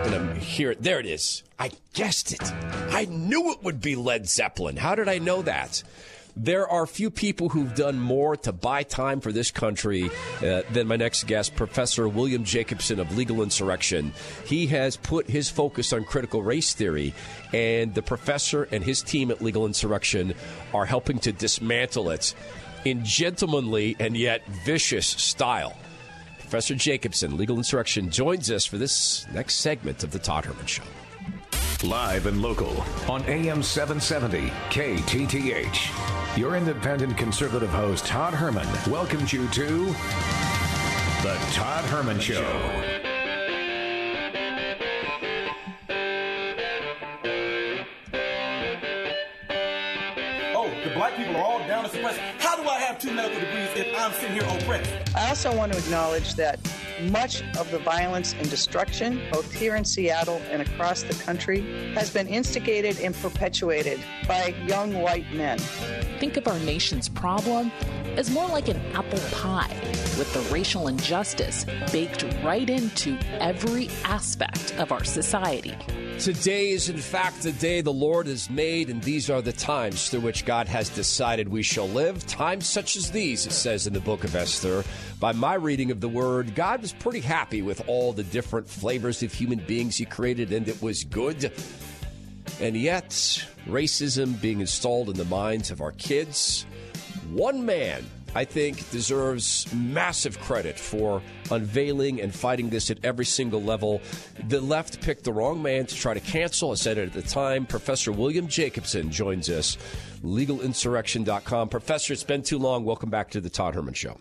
And I'm here. There it is. I guessed it. I knew it would be Led Zeppelin. How did I know that? There are few people who've done more to buy time for this country than my next guest, Professor William Jacobson of Legal Insurrection. He has put his focus on critical race theory, and the professor and his team at Legal Insurrection are helping to dismantle it in gentlemanly and yet vicious style. Professor Jacobson, Legal Insurrection, joins us for this next segment of the Todd Herman Show. Live and local on AM 770 KTTH. Your independent conservative host, Todd Herman, welcomes you to The Todd Herman Show. Oh, the black people are all down to suppress. How do I have 2 medical degrees if I'm sitting here oppressed? I also want to acknowledge that much of the violence and destruction, both here in Seattle and across the country, has been instigated and perpetuated by young white men. Think of our nation's problem as more like an apple pie, with the racial injustice baked right into every aspect of our society. Today is, in fact, the day the Lord has made, and these are the times through which God has decided we shall live. Times such as these, it says in the book of Esther. By my reading of the word, God was pretty happy with all the different flavors of human beings he created, and it was good. And yet, racism being installed in the minds of our kids. One man, I think, deserves massive credit for unveiling and fighting this at every single level. The left picked the wrong man to try to cancel. I said it at the time. Professor William Jacobson joins us, legalinsurrection.com. Professor, it's been too long. Welcome back to the Todd Herman Show.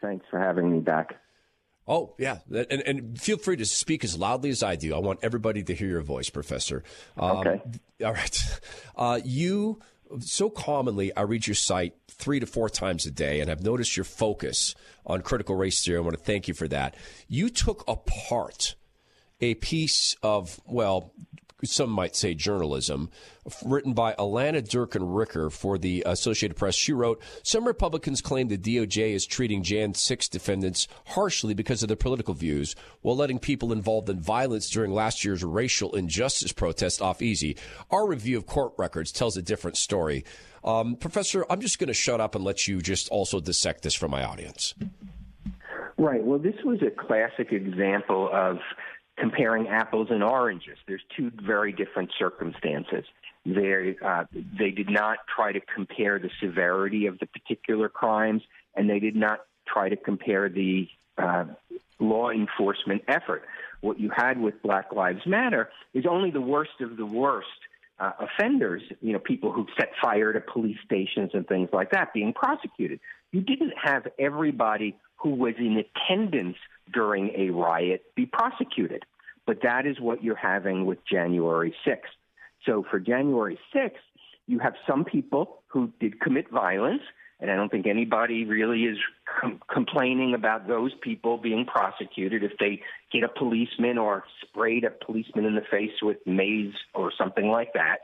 Thanks for having me back. Oh, yeah. And feel free to speak as loudly as I do. I want everybody to hear your voice, Professor. Okay. All right. You, so commonly, I read your site 3 to 4 times a day, and I've noticed your focus on critical race theory. I want to thank you for that. You took apart a piece of, well, some might say journalism, written by Alana Durkin-Ricker for the Associated Press. She wrote, some Republicans claim the DOJ is treating Jan 6 defendants harshly because of their political views, while letting people involved in violence during last year's racial injustice protest off easy. Our review of court records tells a different story. Professor, I'm just going to shut up and let you just also dissect this for my audience. Right. Well, this was a classic example of comparing apples and oranges. There's 2 very different circumstances. They did not try to compare the severity of the particular crimes, and they did not try to compare the law enforcement effort. What you had with Black Lives Matter is only the worst of the worst offenders, people who set fire to police stations and things like that, being prosecuted. You didn't have everybody who was in attendance during a riot be prosecuted. But that is what you're having with January 6th. So for January 6th, you have some people who did commit violence, and I don't think anybody really is complaining about those people being prosecuted if they hit a policeman or sprayed a policeman in the face with mace or something like that.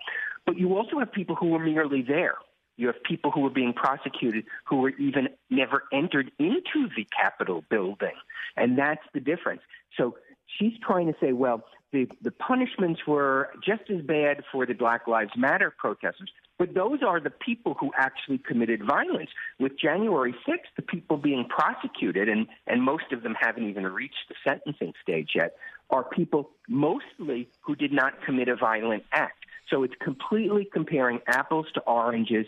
But you also have people who were merely there. You have people who were being prosecuted who were even never entered into the Capitol building. And that's the difference. So she's trying to say, well, the punishments were just as bad for the Black Lives Matter protesters, but those are the people who actually committed violence. With January 6th, the people being prosecuted, and most of them haven't even reached the sentencing stage yet, are people mostly who did not commit a violent act. So it's completely comparing apples to oranges.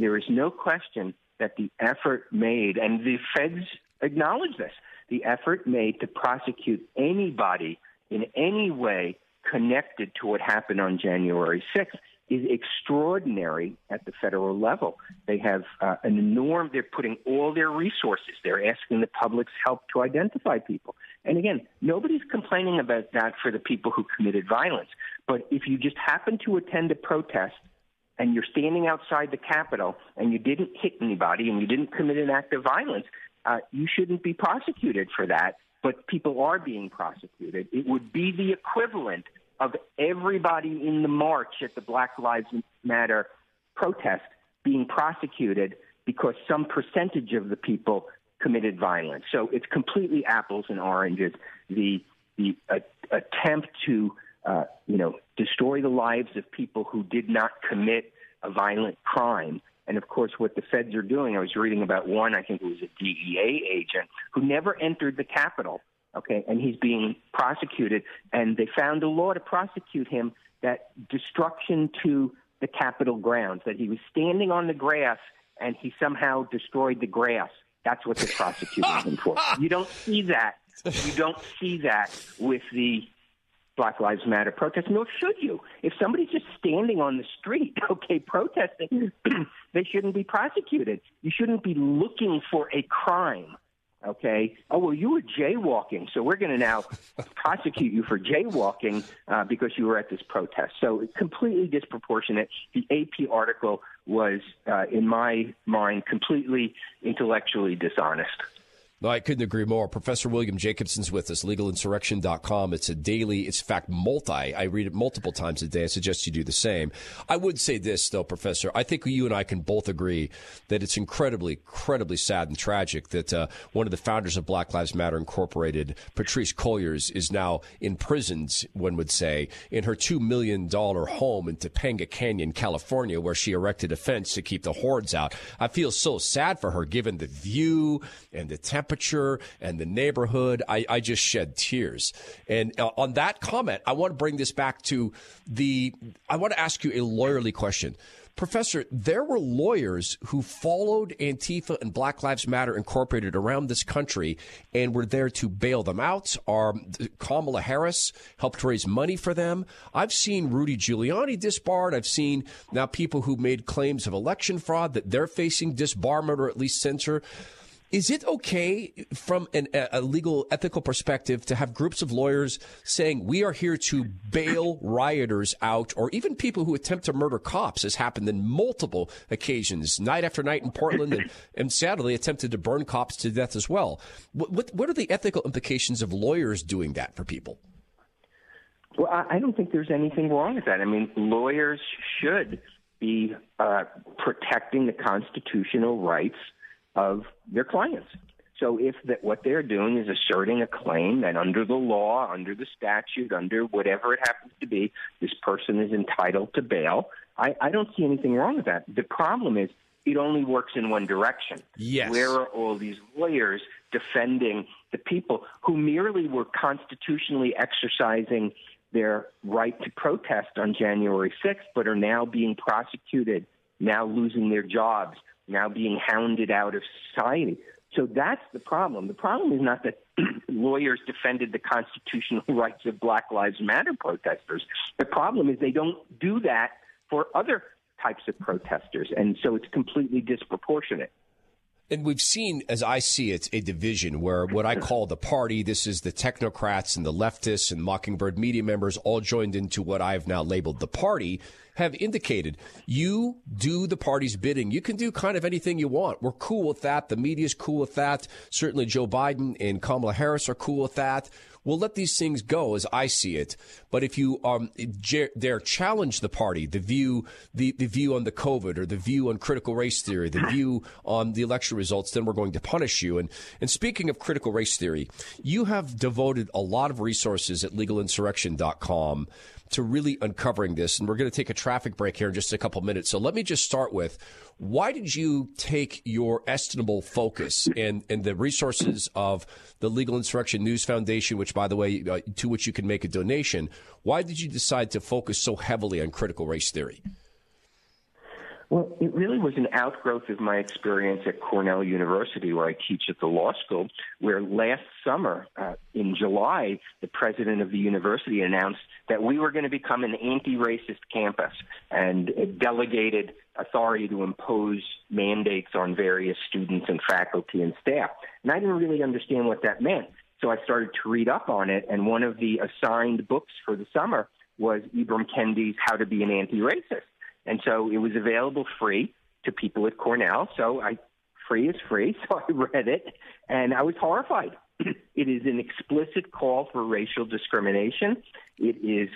There is no question that the effort made, and the feds acknowledge this, the effort made to prosecute anybody in any way connected to what happened on January 6th is extraordinary at the federal level. They have they're putting all their resources. They're asking the public's help to identify people. And again, nobody's complaining about that for the people who committed violence. But if you just happen to attend a protest and you're standing outside the Capitol and you didn't hit anybody and you didn't commit an act of violence, you shouldn't be prosecuted for that. But people are being prosecuted. It would be the equivalent of everybody in the march at the Black Lives Matter protest being prosecuted because some percentage of the people committed violence. So it's completely apples and oranges. The the attempt to, destroy the lives of people who did not commit a violent crime. And, of course, what the feds are doing, I was reading about one, I think it was a DEA agent, who never entered the Capitol, okay, and he's being prosecuted. And they found a law to prosecute him that destruction to the Capitol grounds, that he was standing on the grass and he somehow destroyed the grass. That's what they're prosecuting him for. You don't see that. You don't see that with the Black Lives Matter protests, nor should you. If somebody's just standing on the street, okay, protesting, they shouldn't be prosecuted. You shouldn't be looking for a crime, okay? Oh, well, you were jaywalking, so we're going to now prosecute you for jaywalking because you were at this protest. So it's completely disproportionate. The AP article was, in my mind, completely intellectually dishonest. No, I couldn't agree more. Professor William Jacobson's with us, legalinsurrection.com. It's a daily, it's in fact I read it multiple times a day. I suggest you do the same. I would say this, though, Professor. I think you and I can both agree that it's incredibly sad and tragic that one of the founders of Black Lives Matter Incorporated, Patrisse Cullors, is now imprisoned, one would say, in her $2 million home in Topanga Canyon, California, where she erected a fence to keep the hordes out. I feel so sad for her, given the view and the temperature and the neighborhood. I just shed tears. And on that comment, I want to bring this back to I want to ask you a lawyerly question. Professor, there were lawyers who followed Antifa and Black Lives Matter Incorporated around this country and were there to bail them out. Kamala Harris helped raise money for them. I've seen Rudy Giuliani disbarred. I've seen now people who made claims of election fraud that they're facing disbarment or at least censure. Is it okay from a legal, ethical perspective to have groups of lawyers saying we are here to bail rioters out, or even people who attempt to murder cops, as happened in multiple occasions, night after night in Portland, and sadly attempted to burn cops to death as well? What are the ethical implications of lawyers doing that for people? Well, I don't think there's anything wrong with that. I mean, lawyers should be protecting the constitutional rights of their clients. So if what they're doing is asserting a claim that under the law, under the statute, under whatever it happens to be, this person is entitled to bail, I don't see anything wrong with that. The problem is it only works in one direction. Yes. Where are all these lawyers defending the people who merely were constitutionally exercising their right to protest on January 6th, but are now being prosecuted, now losing their jobs, now being hounded out of society? So that's the problem. The problem is not that lawyers defended the constitutional rights of Black Lives Matter protesters. The problem is they don't do that for other types of protesters, and so it's completely disproportionate. And we've seen, as I see it, a division where what I call the party, this is the technocrats and the leftists and Mockingbird media members all joined into what I've now labeled the party, have indicated you do the party's bidding. You can do kind of anything you want. We're cool with that. The media's cool with that. Certainly Joe Biden and Kamala Harris are cool with that. We'll let these things go as I see it. But if you dare challenge the party, the view on the COVID or the view on critical race theory, the view on the election results, then we're going to punish you. And speaking of critical race theory, you have devoted a lot of resources at legalinsurrection.com to really uncovering this. And we're going to take a traffic break here in just a couple minutes. So let me just start with, why did you take your estimable focus and the resources of the Legal Insurrection News Foundation, which, by the way, to which you can make a donation, why did you decide to focus so heavily on critical race theory? Well, it really was an outgrowth of my experience at Cornell University, where I teach at the law school, where last summer, in July, the president of the university announced that we were going to become an anti-racist campus, and it delegated authority to impose mandates on various students and faculty and staff. And I didn't really understand what that meant, so I started to read up on it, and one of the assigned books for the summer was Ibram Kendi's How to Be an Anti-Racist. And so it was available free to people at Cornell. So free is free. So I read it, and I was horrified. It is an explicit call for racial discrimination. It is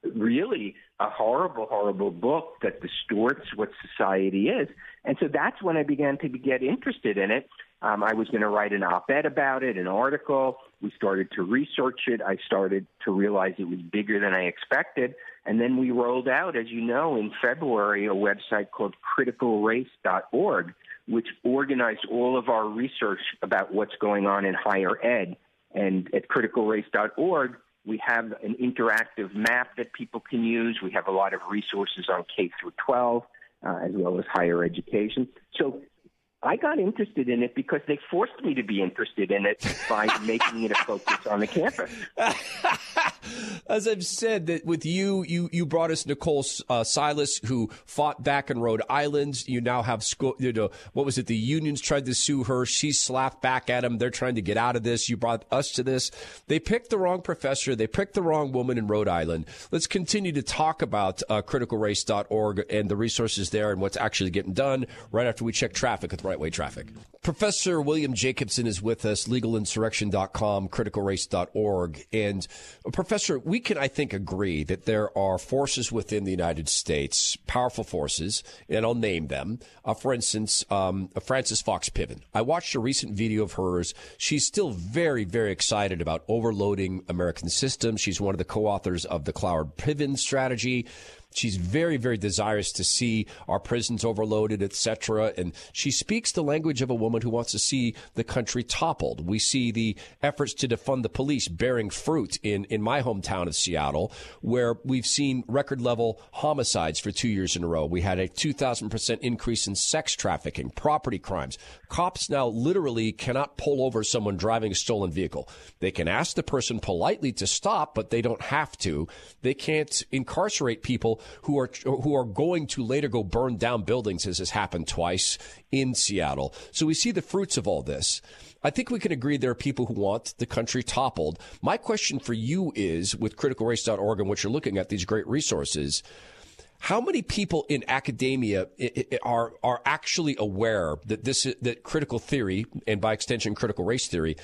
really a horrible, horrible book that distorts what society is. And so that's when I began to get interested in it. I was going to write an op-ed about it, an article. We started to research it. I started to realize it was bigger than I expected. And then we rolled out, as you know, in February, a website called criticalrace.org, which organized all of our research about what's going on in higher ed. And at criticalrace.org, we have an interactive map that people can use. We have a lot of resources on K through 12, as well as higher education. So I got interested in it because they forced me to be interested in it by making it a focus on the campus. As I've said, that with you brought us Nicole Silas, who fought back in Rhode Island. You now have school. What was it? The unions tried to sue her. She slapped back at them. They're trying to get out of this. You brought us to this. They picked the wrong professor. They picked the wrong woman in Rhode Island. Let's continue to talk about criticalrace.org and the resources there and what's actually getting done right after we check traffic with Right Way Traffic. Professor William Jacobson is with us, legalinsurrection.com, criticalrace.org. And Professor, we can, I think, agree that there are forces within the United States, powerful forces, and I'll name them. For instance, Frances Fox Piven. I watched a recent video of hers. She's still very, very excited about overloading American systems. She's one of the co-authors of the Cloward-Piven strategy. She's very, very desirous to see our prisons overloaded, etc. And she speaks the language of a woman who wants to see the country toppled. We see the efforts to defund the police bearing fruit in my hometown of Seattle, where we've seen record-level homicides for 2 years in a row. We had a 2,000% increase in sex trafficking, property crimes. Cops now literally cannot pull over someone driving a stolen vehicle. They can ask the person politely to stop, but they don't have to. They can't incarcerate people who are going to later go burn down buildings, as has happened twice in Seattle. So we see the fruits of all this. I think we can agree there are people who want the country toppled. My question for you is, with criticalrace.org and what you're looking at, these great resources, how many people in academia are actually aware that that critical theory, and by extension critical race theory,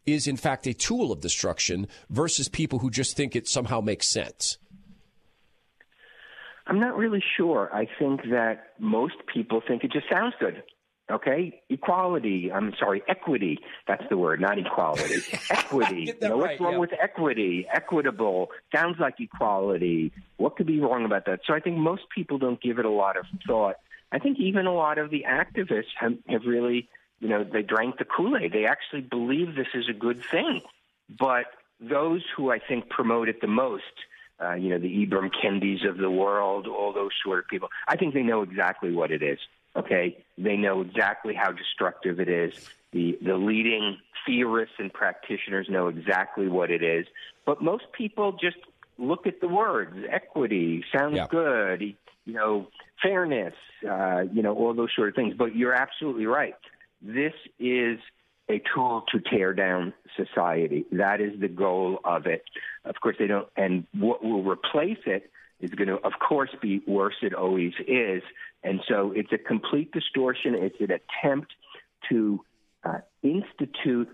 is in fact a tool of destruction versus people who just think it somehow makes sense? I'm not really sure. I think that most people think it just sounds good. Okay? Equity. That's the word, not equality. Equity. What's wrong with equity? Equitable. Sounds like equality. What could be wrong about that? So I think most people don't give it a lot of thought. I think even a lot of the activists have really, they drank the Kool-Aid. They actually believe this is a good thing. But those who I think promote it the most, the Ibram Kendis of the world, all those sort of people, I think they know exactly what it is, okay? They know exactly how destructive it is. The leading theorists and practitioners know exactly what it is. But most people just look at the words. Equity sounds good, fairness, all those sort of things. But you're absolutely right. This is a tool to tear down society. That is the goal of it. Of course, they don't, and what will replace it is going to, of course, be worse. It always is. And so it's a complete distortion. It's an attempt to institute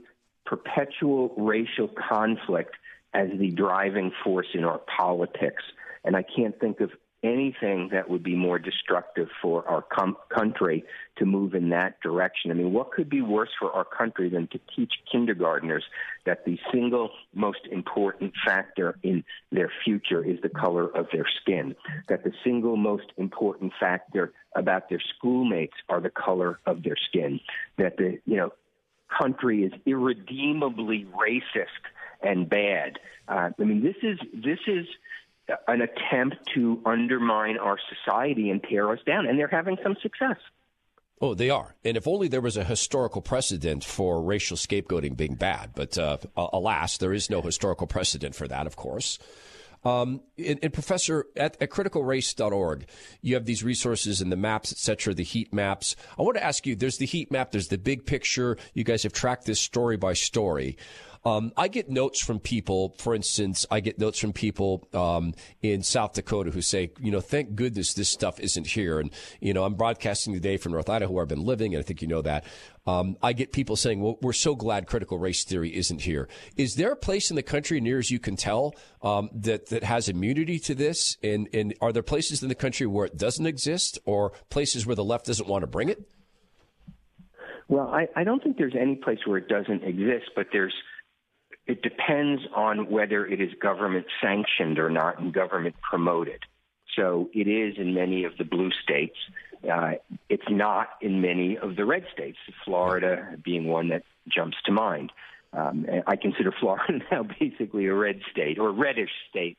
perpetual racial conflict as the driving force in our politics. And I can't think of anything that would be more destructive for our country to move in that direction. I mean, what could be worse for our country than to teach kindergartners that the single most important factor in their future is the color of their skin, that the single most important factor about their schoolmates are the color of their skin, that the country is irredeemably racist and bad. This is an attempt to undermine our society and tear us down, and they're having some success. Oh, they are. And if only there was a historical precedent for racial scapegoating being bad. But alas, there is no historical precedent for that, of course. And Professor, at criticalrace.org, you have these resources and the maps, et cetera, the heat maps. I want to ask you, there's the heat map, there's the big picture. You guys have tracked this story by story. I get notes from people, for instance, in South Dakota who say, thank goodness this stuff isn't here. And, I'm broadcasting today from North Idaho where I've been living, and I think you know that. I get people saying, well, we're so glad critical race theory isn't here. Is there a place in the country, near as you can tell, that has immunity to this? And are there places in the country where it doesn't exist, or places where the left doesn't want to bring it? Well, I don't think there's any place where it doesn't exist, but it depends on whether it is government sanctioned or not and government promoted. So it is in many of the blue states. It's not in many of the red states, Florida being one that jumps to mind. I consider Florida now basically a red state or reddish state.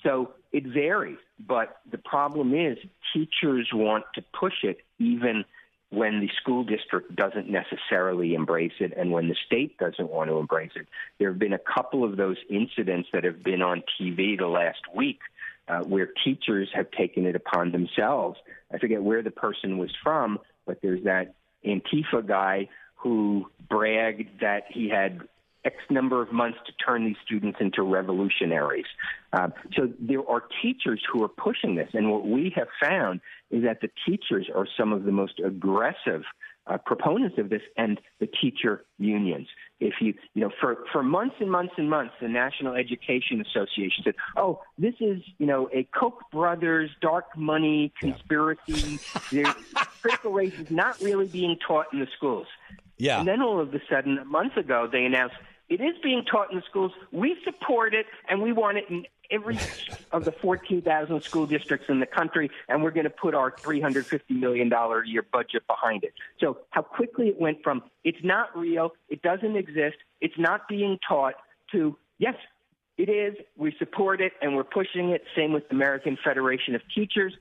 So it varies. But the problem is teachers want to push it even when the school district doesn't necessarily embrace it and when the state doesn't want to embrace it. There have been a couple of those incidents that have been on TV the last week where teachers have taken it upon themselves. I forget where the person was from, but there's that Antifa guy who bragged that he had X number of months to turn these students into revolutionaries. So there are teachers who are pushing this. And what we have found is that the teachers are some of the most aggressive proponents of this, and the teacher unions. If for months and months and months, the National Education Association said, "Oh, this is a Koch brothers dark money conspiracy. Critical race is not really being taught in the schools." Yeah. And then all of a sudden, a month ago, they announced it is being taught in the schools. We support it, and we want it in every of the 14,000 school districts in the country, and we're going to put our $350 million a year budget behind it. So how quickly it went from it's not real, it doesn't exist, it's not being taught, to yes, it is, we support it, and we're pushing it. Same with the American Federation of Teachers.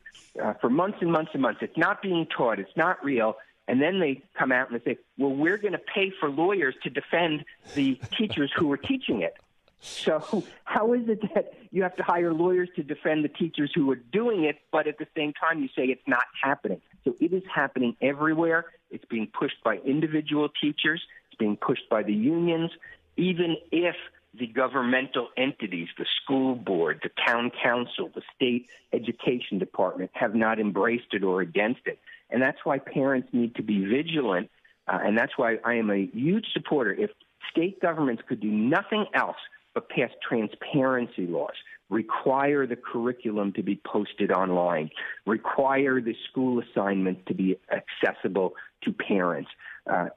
For months and months and months, it's not being taught, it's not real. And then they come out and they say, well, we're going to pay for lawyers to defend the teachers who are teaching it. So how is it that you have to hire lawyers to defend the teachers who are doing it, but at the same time you say it's not happening? So it is happening everywhere. It's being pushed by individual teachers. It's being pushed by the unions. Even if the governmental entities, the school board, the town council, the state education department have not embraced it or against it. And that's why parents need to be vigilant, and that's why I am a huge supporter. If state governments could do nothing else but pass transparency laws, require the curriculum to be posted online, require the school assignments to be accessible to parents,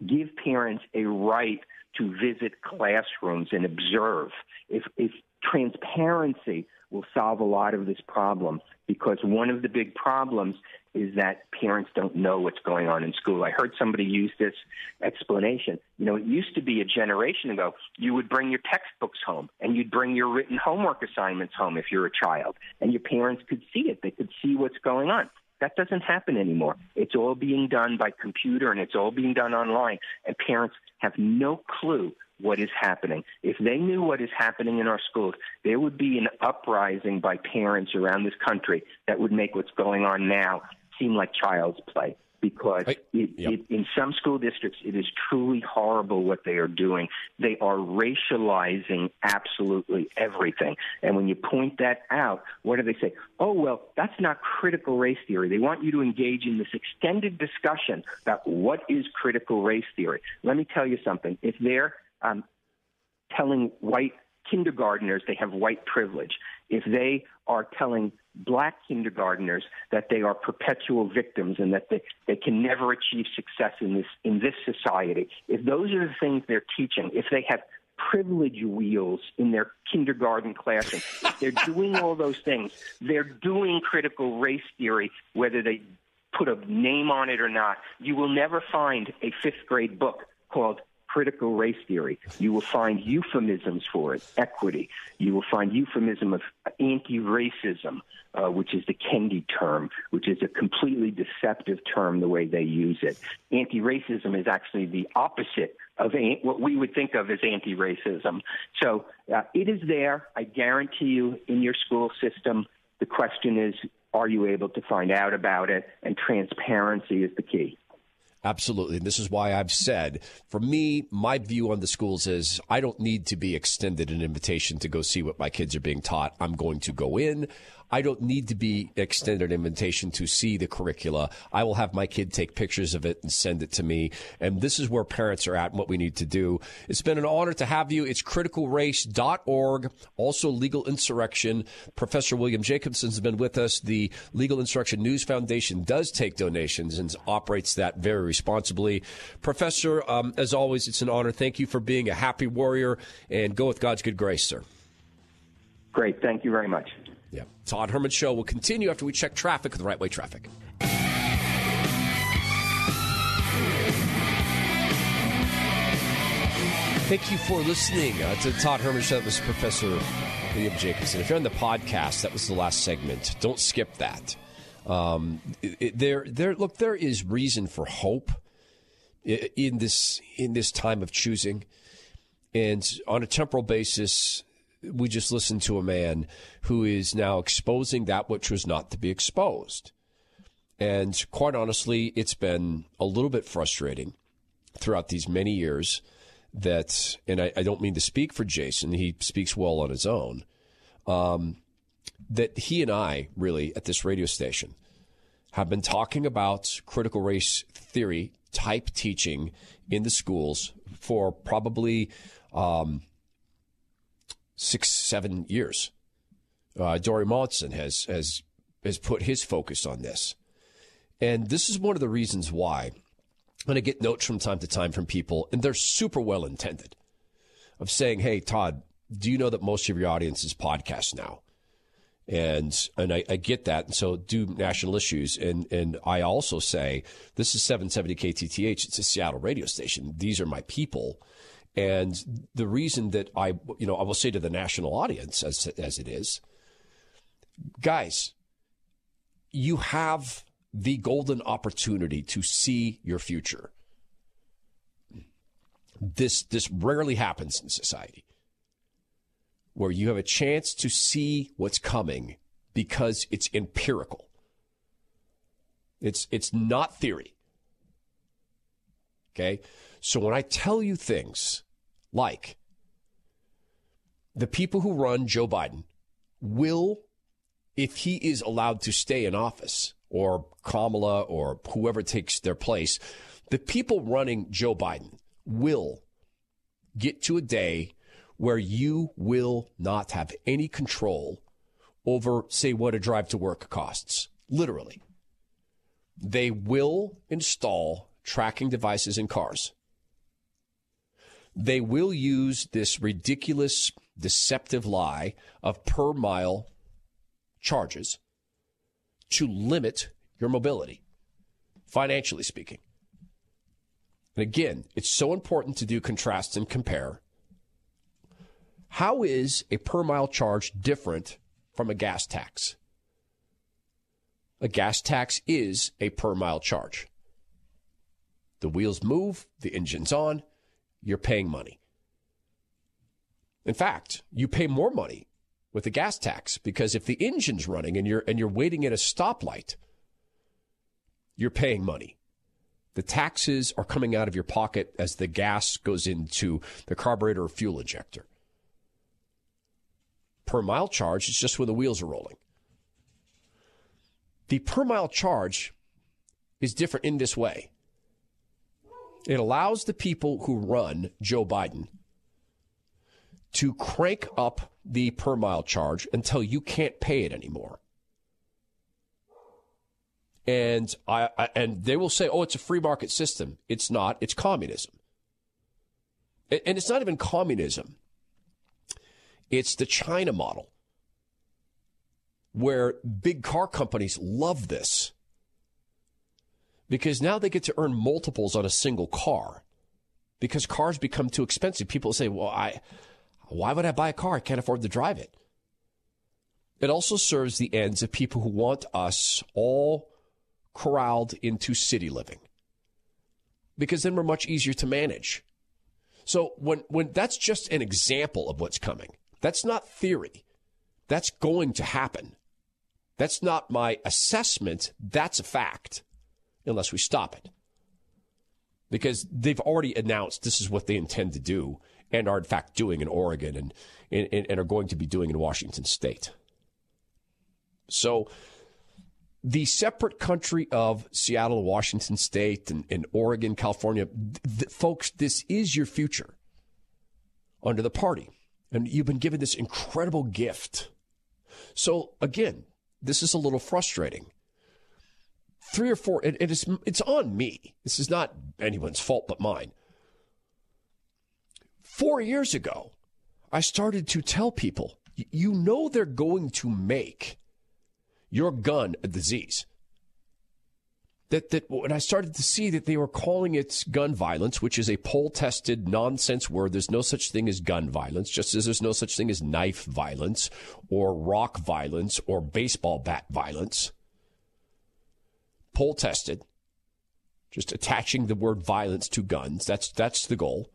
give parents a right to visit classrooms and observe. If transparency will solve a lot of this problem, because one of the big problems is that parents don't know what's going on in school. I heard somebody use this explanation. It used to be a generation ago, you would bring your textbooks home and you'd bring your written homework assignments home if you're a child, and your parents could see it. They could see what's going on. That doesn't happen anymore. It's all being done by computer, and it's all being done online, and parents have no clue what is happening. If they knew what is happening in our schools, there would be an uprising by parents around this country that would make what's going on now seem like child's play, because in some school districts, it is truly horrible what they are doing. They are racializing absolutely everything. And when you point that out, what do they say? Oh, well, that's not critical race theory. They want you to engage in this extended discussion about what is critical race theory. Let me tell you something. If they're telling white kindergartners they have white privilege, if they are telling black kindergartners that they are perpetual victims and that they can never achieve success in this society, if those are the things they're teaching, if they have privilege wheels in their kindergarten classroom, if they're doing all those things, they're doing critical race theory, whether they put a name on it or not. You will never find a fifth grade book called critical race theory. You will find euphemisms for it, equity. You will find euphemism of anti-racism, which is the Kendi term, which is a completely deceptive term the way they use it. Anti-racism is actually the opposite of what we would think of as anti-racism. So it is there, I guarantee you, in your school system. The question is, are you able to find out about it? And transparency is the key. Absolutely. And this is why I've said, for me, my view on the schools is I don't need to be extended an invitation to go see what my kids are being taught. I'm going to go in. I don't need to be extended an invitation to see the curricula. I will have my kid take pictures of it and send it to me. And this is where parents are at and what we need to do. It's been an honor to have you. It's criticalrace.org. Also, Legal Insurrection. Professor William Jacobson has been with us. The Legal Insurrection News Foundation does take donations and operates that very responsibly. Professor, as always, it's an honor. Thank you for being a happy warrior, and go with God's good grace, sir. Great. Thank you very much. Yeah. Todd Herman Show will continue after we check traffic with the Right Way Traffic. Thank you for listening to the Todd Herman Show. That was Professor Liam Jacobson. If you're on the podcast, that was the last segment. Don't skip that. There is reason for hope in this time of choosing. And on a temporal basis, we just listened to a man who is now exposing that which was not to be exposed. And quite honestly, it's been a little bit frustrating throughout these many years that, and I don't mean to speak for Jason, he speaks well on his own, that he and I really at this radio station have been talking about critical race theory type teaching in the schools for probably 6-7 years. Dory Monson has put his focus on this. And this is one of the reasons why when I get notes from time to time from people, and they're super well intended, of saying, hey, Todd, do you know that most of your audience is podcasts now? And I get that. And so do national issues. And I also say, this is 770 KTTH. It's a Seattle radio station. These are my people. And the reason that I will say to the national audience as it is, guys, you have the golden opportunity to see your future. This rarely happens in society, where you have a chance to see what's coming because it's empirical. It's not theory. Okay? So when I tell you things like the people who run Joe Biden will, if he is allowed to stay in office, or Kamala, or whoever takes their place, the people running Joe Biden will get to a day where you will not have any control over, say, what a drive to work costs. Literally. They will install tracking devices in cars. They will use this ridiculous, deceptive lie of per mile charges to limit your mobility, financially speaking. And again, it's so important to do contrast and compare. How is a per mile charge different from a gas tax? A gas tax is a per mile charge. The wheels move, the engine's on, you're paying money. In fact, you pay more money with the gas tax, because if the engine's running and you're waiting at a stoplight, you're paying money. The taxes are coming out of your pocket as the gas goes into the carburetor or fuel injector. Per mile charge is just when the wheels are rolling. The per mile charge is different in this way. It allows the people who run Joe Biden to crank up the per mile charge until you can't pay it anymore. And and they will say, oh, it's a free market system. It's not. It's communism. And it's not even communism. It's the China model, where big car companies love this because now they get to earn multiples on a single car because cars become too expensive. People say, well, why would I buy a car? I can't afford to drive it. It also serves the ends of people who want us all corralled into city living, because then we're much easier to manage. So when that's just an example of what's coming, that's not theory. That's going to happen. That's not my assessment. That's a fact, unless we stop it. Because they've already announced this is what they intend to do and are in fact doing in Oregon and are going to be doing in Washington State. So the separate country of Seattle, Washington State, and Oregon, California, folks, this is your future under the party. And you've been given this incredible gift. So, again, this is a little frustrating. 3 or 4, it's on me. This is not anyone's fault but mine. 4 years ago, I started to tell people, you know they're going to make your gun a disease. That when I started to see that they were calling it gun violence, which is a poll-tested nonsense word. There's no such thing as gun violence, just as there's no such thing as knife violence or rock violence or baseball bat violence. Poll-tested, just attaching the word violence to guns. That's the goal.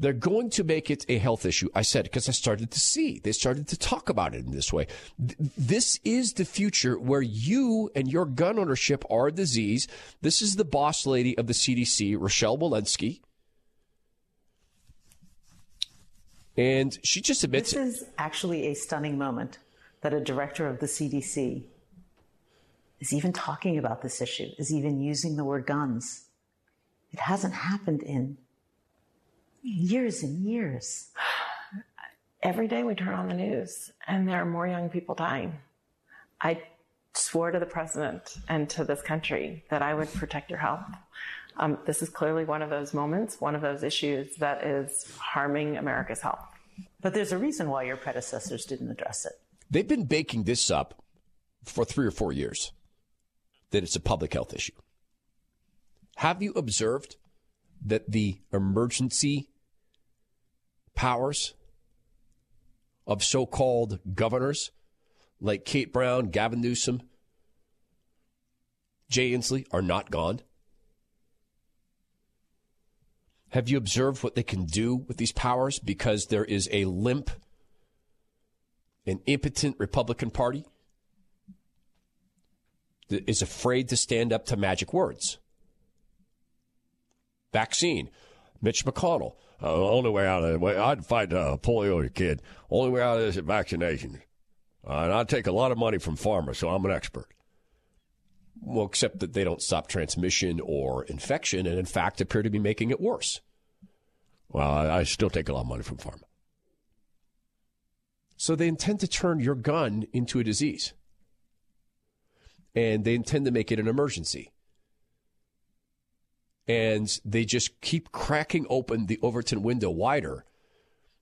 They're going to make it a health issue. I said, because I started to see. They started to talk about it in this way. This is the future where you and your gun ownership are a disease. This is the boss lady of the CDC, Rochelle Walensky. And she just admits This is actually a stunning moment that a director of the CDC is even talking about this issue, is even using the word guns. It hasn't happened in years and years. Every day we turn on the news and there are more young people dying. I swore to the president and to this country that I would protect your health. This is clearly one of those moments, one of those issues that is harming America's health. But there's a reason why your predecessors didn't address it. they've been baking this up for 3 or 4 years, that it's a public health issue. Have you observed that the emergency powers of so-called governors like Kate Brown, Gavin Newsom, Jay Inslee are not gone? Have you observed what they can do with these powers because there is a limp and impotent Republican Party that is afraid to stand up to magic words? Vaccine. Mitch McConnell. Only way out of it, I'd fight polio, your kid. Only way out of this is vaccination. And I take a lot of money from farmers, so I'm an expert. Well, except that they don't stop transmission or infection, and in fact appear to be making it worse. Well, I still take a lot of money from pharma. So they intend to turn your gun into a disease. And they intend to make it an emergency. And they just keep cracking open the Overton window wider.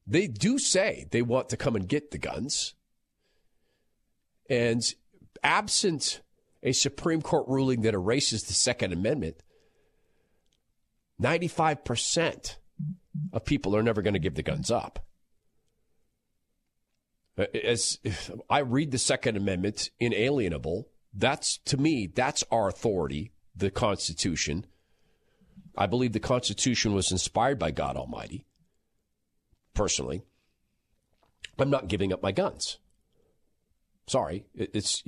They do say they want to come and get the guns. And absent a Supreme Court ruling that erases the Second Amendment, 95% of people are never going to give the guns up. As I read the Second Amendment, inalienable, that's, to me, that's our authority, the Constitution. I believe the Constitution was inspired by God Almighty. Personally, I'm not giving up my guns. Sorry, it's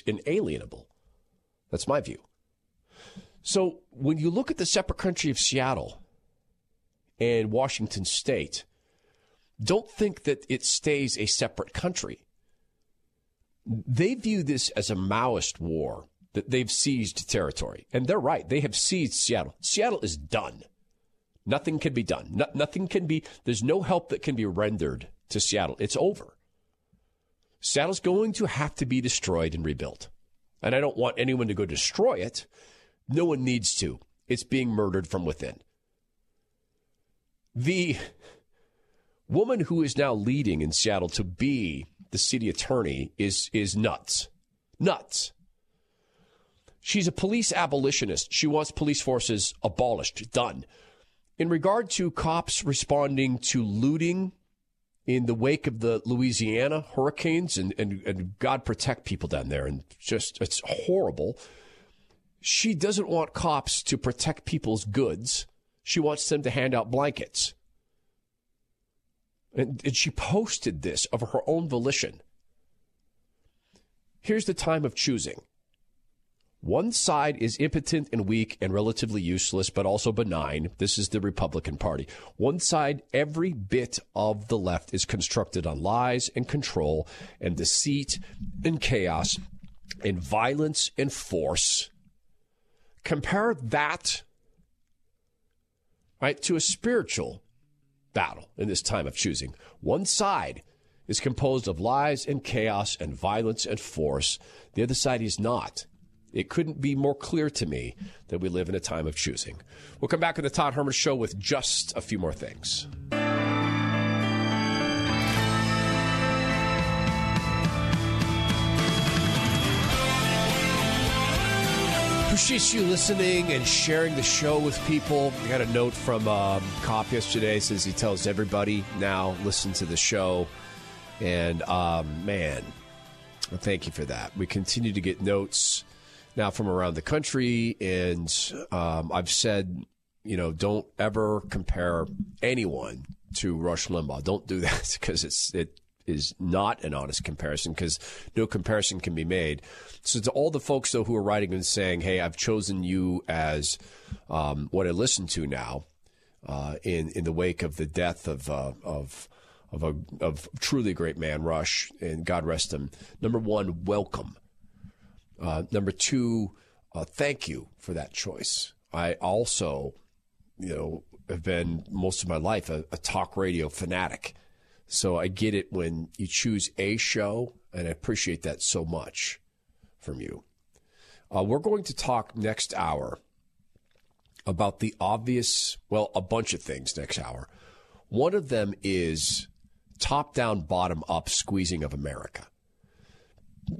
inalienable. That's my view. So when you look at the separate country of Seattle and Washington State, don't think that it stays a separate country. They view this as a Maoist war, that they've seized territory. And they're right. They have seized Seattle. Seattle is done. Nothing can be done. Nothing can be, there's no help that can be rendered to Seattle. It's over. Seattle's going to have to be destroyed and rebuilt. And I don't want anyone to go destroy it. No one needs to. It's being murdered from within. The woman who is now leading in Seattle to be the city attorney is nuts. Nuts. She's a police abolitionist. She wants police forces abolished. Done. In regard to cops responding to looting in the wake of the Louisiana hurricanes, and God protect people down there, and just, it's horrible. She doesn't want cops to protect people's goods. She wants them to hand out blankets. And she posted this of her own volition. Here's the time of choosing. One side is impotent and weak and relatively useless, but also benign. This is the Republican Party. One side, every bit of the left, is constructed on lies and control and deceit and chaos and violence and force. Compare that, right, to a spiritual battle in this time of choosing. One side is composed of lies and chaos and violence and force. The other side is not. It couldn't be more clear to me that we live in a time of choosing. We'll come back on the Todd Herman Show with just a few more things. Appreciate you listening and sharing the show with people. I got a note from Kopp yesterday. It says he tells everybody now, listen to the show. And, man, thank you for that. We continue to get notes now from around the country. And I've said, don't ever compare anyone to Rush Limbaugh. Don't do that because it is not an honest comparison because no comparison can be made. So to all the folks, though, who are writing and saying, hey, I've chosen you as what I listen to now in the wake of the death of a truly great man, Rush, and God rest him. Number one, welcome. Number two, thank you for that choice. I also, have been most of my life a talk radio fanatic. So I get it when you choose a show, and I appreciate that so much from you. We're going to talk next hour about the obvious, a bunch of things next hour. One of them is top-down, bottom-up squeezing of America.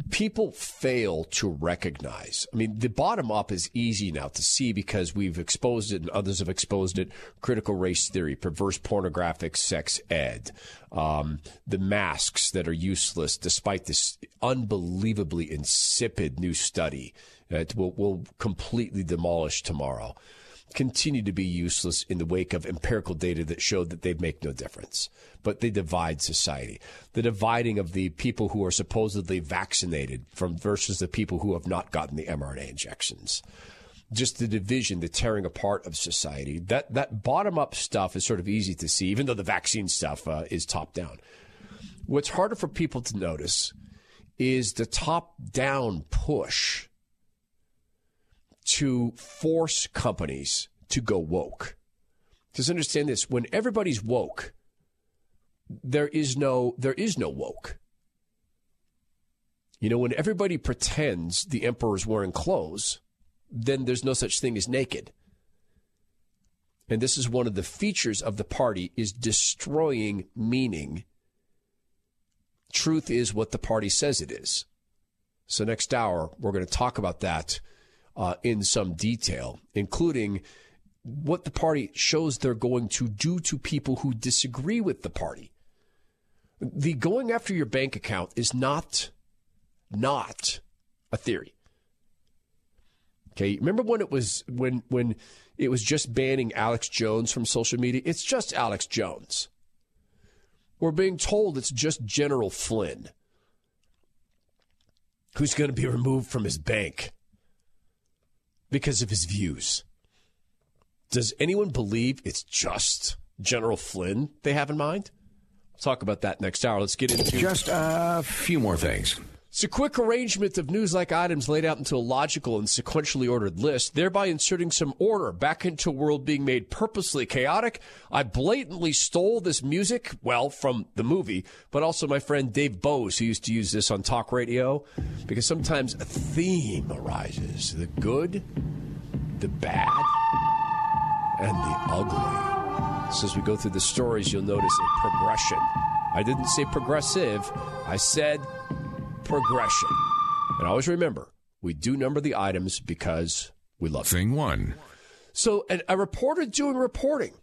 People fail to recognize. I mean, the bottom-up is easy now to see because we've exposed it and others have exposed it. Critical race theory, perverse pornographic sex ed, the masks that are useless despite this unbelievably insipid new study that will completely demolish tomorrow, continue to be useless in the wake of empirical data that showed that they make no difference. But they divide society. The dividing of the people who are supposedly vaccinated versus the people who have not gotten the mRNA injections. Just the division, the tearing apart of society. That bottom-up stuff is sort of easy to see, even though the vaccine stuff is top-down. What's harder for people to notice is the top-down push to force companies to go woke. Just understand this. When everybody's woke, there is no woke. When everybody pretends the emperor's wearing clothes, then there's no such thing as naked. And this is one of the features of the party, is destroying meaning. Truth is what the party says it is. So next hour, we're going to talk about that in some detail, including what the party shows they're going to do to people who disagree with the party. The going after your bank account is not a theory. Okay, remember when it was when it was just banning Alex Jones from social media? It's just Alex Jones. We're being told it's just General Flynn who's going to be removed from his bank because of his views. Does anyone believe it's just General Flynn they have in mind? We'll talk about that next hour. Let's get into just a few more things. It's a quick arrangement of news-like items laid out into a logical and sequentially ordered list, thereby inserting some order back into a world being made purposely chaotic. I blatantly stole this music, from the movie, but also my friend Dave Bose, who used to use this on talk radio, because sometimes a theme arises. The good, the bad, and the ugly. So as we go through the stories, you'll notice a progression. I didn't say progressive. I said progression. And always remember, we do number the items because we love Thing them. One. So a reporter doing reporting,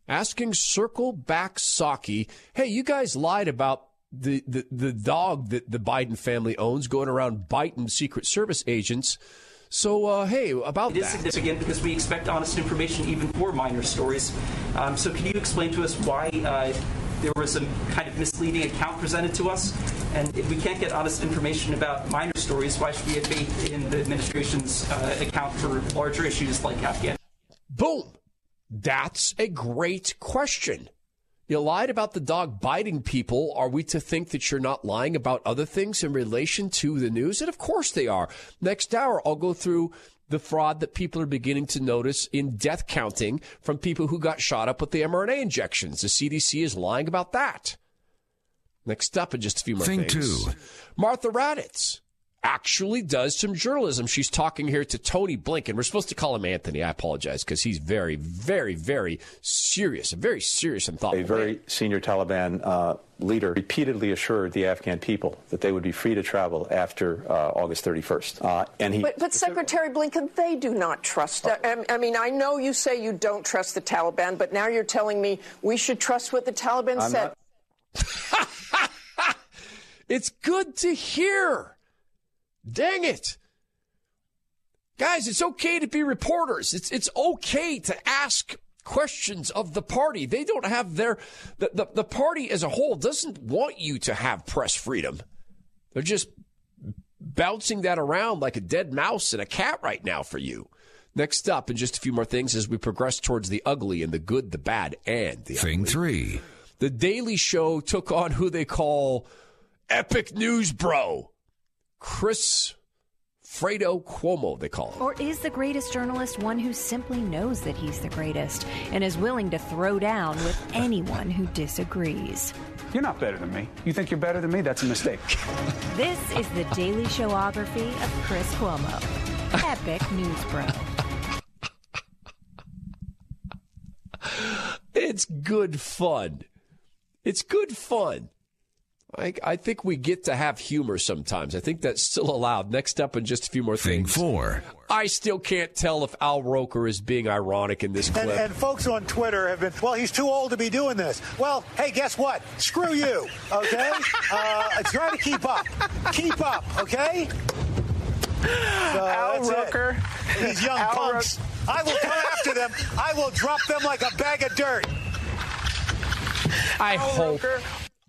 asking Circle Back Psaki, hey, you guys lied about the dog that the Biden family owns going around biting Secret Service agents. So, hey, about that. It is significant because we expect honest information even for minor stories. So can you explain to us why there was some kind of misleading account presented to us? And if we can't get honest information about minor stories, why should we have faith in the administration's account for larger issues like Afghanistan? Boom. That's a great question. You lied about the dog biting people. Are we to think that you're not lying about other things in relation to the news? And of course they are. Next hour, I'll go through the fraud that people are beginning to notice in death counting from people who got shot up with the mRNA injections. The CDC is lying about that. Next up in just a few more things. Thing two. Martha Raddatz actually does some journalism. She's talking here to Tony Blinken. We're supposed to call him Anthony. I apologize, because he's very, very, very serious and thoughtful. A very senior Taliban leader repeatedly assured the Afghan people that they would be free to travel after August 31st. But Secretary Blinken, they do not trust. I mean, I know you say you don't trust the Taliban, but now you're telling me we should trust what the Taliban said. It's good to hear. Dang it. Guys, it's okay to be reporters. It's okay to ask questions of the party. They don't have the party as a whole doesn't want you to have press freedom. They're just bouncing that around like a dead mouse and a cat right now for you. Next up, and just a few more things as we progress towards the ugly and the good, the bad, and the ugly. Thing 3. The Daily Show took on who they call Epic News Bro. Chris Fredo Cuomo, they call him. Or is the greatest journalist one who simply knows that he's the greatest and is willing to throw down with anyone who disagrees? You're not better than me. You think you're better than me? That's a mistake. This is the Daily Showography of Chris Cuomo. Epic News Bro. It's good fun. It's good fun. I think we get to have humor sometimes. I think that's still allowed. Next up, and just a few more things. Thing 4. I still can't tell if Al Roker is being ironic in this clip. And folks on Twitter have been, well, he's too old to be doing this. Well, hey, guess what? Screw you, okay? Try to keep up. Keep up, okay? So Al Roker. These young punks. I will come after them. I will drop them like a bag of dirt.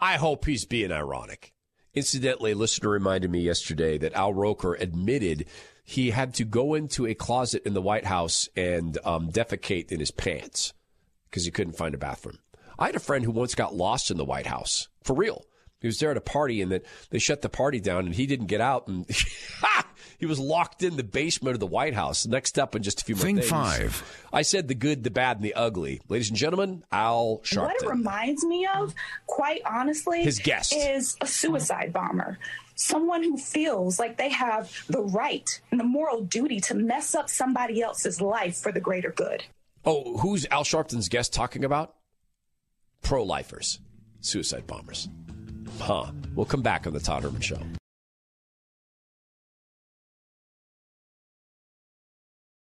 I hope he's being ironic. Incidentally, a listener reminded me yesterday that Al Roker admitted he had to go into a closet in the White House and defecate in his pants because he couldn't find a bathroom. I had a friend who once got lost in the White House. For real. He was there at a party, and that they shut the party down, and he didn't get out, and he was locked in the basement of the White House. Next up, in just a few more things. Thing 5. I said the good, the bad, and the ugly. Ladies and gentlemen, Al Sharpton. What it reminds me of, quite honestly, his guest is a suicide bomber. Someone who feels like they have the right and the moral duty to mess up somebody else's life for the greater good. Oh, who's Al Sharpton's guest talking about? Pro-lifers, suicide bombers. We'll come back on the Todd Herman Show.